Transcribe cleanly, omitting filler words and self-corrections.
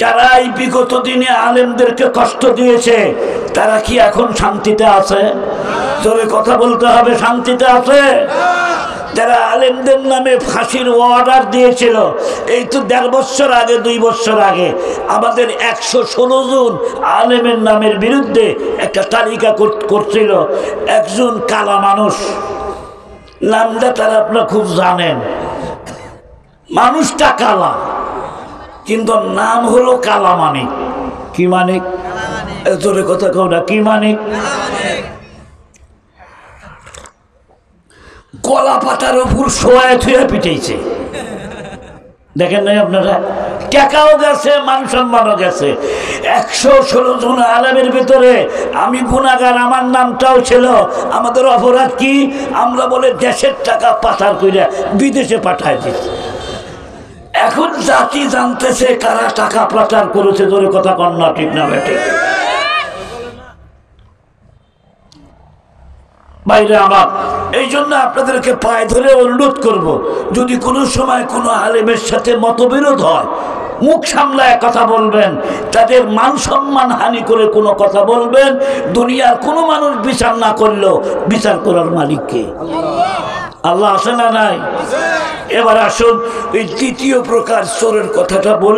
যারা এই বিগত দিনে আলেমদেরকে কষ্ট দিয়েছে তারা কি এখন শান্তিতে আছে? জোরে কথা বলতে হবে, শান্তিতে আছে? যারা আলেমদের নামে ফাঁসির অর্ডার দিয়েছিল, এই তো 1.5 বছর আগে 2 বছর আগে আমাদের 116 জন আলেমের নামের বিরুদ্ধে একটা তালিকা করছিল। একজন কালা মানুষ, নামটা তারা আপনারা খুব জানেন, মানুষটা কালা কিন্তু নাম হলো কালা মানিক। কি মানিক? জোরে কথা কও না, কি মানিক? কলা পাতার উপর শোয়া থুয়ে পিটাইছে, দেখেন নাই আপনারা? টাকাও গেছে, মান সম্মানও গেছে। 116 জন আলেমের ভিতরে আমি গুনাহগার, আমার নামটাও ছিল। আমাদের অপরাধ কি? আমরা বলে দেশের টাকা পাচার করে বিদেশে পাঠায় দিচ্ছি। এখন জাতি জানতেছে কারা টাকা পাচার করেছে। ধরে কথা কন না, ঠিক না বেটে? বাইরে আমার এই জন্য আপনাদেরকে পায়ে ধরে অনুরোধ করব, যদি কোনো সময় কোনো আলেমের সাথে মতবিরোধ হয়, মুখ সামলায় কথা বলবেন। তাদের মান সম্মান হানি করে কোনো কথা বলবেন, দুনিয়ার কোনো মানুষ বিচার না করলেও বিচার করার মালিককে আল্লাহ আছে না নাই? এবার আসুন এই দ্বিতীয় প্রকার চোরের কথাটা বলে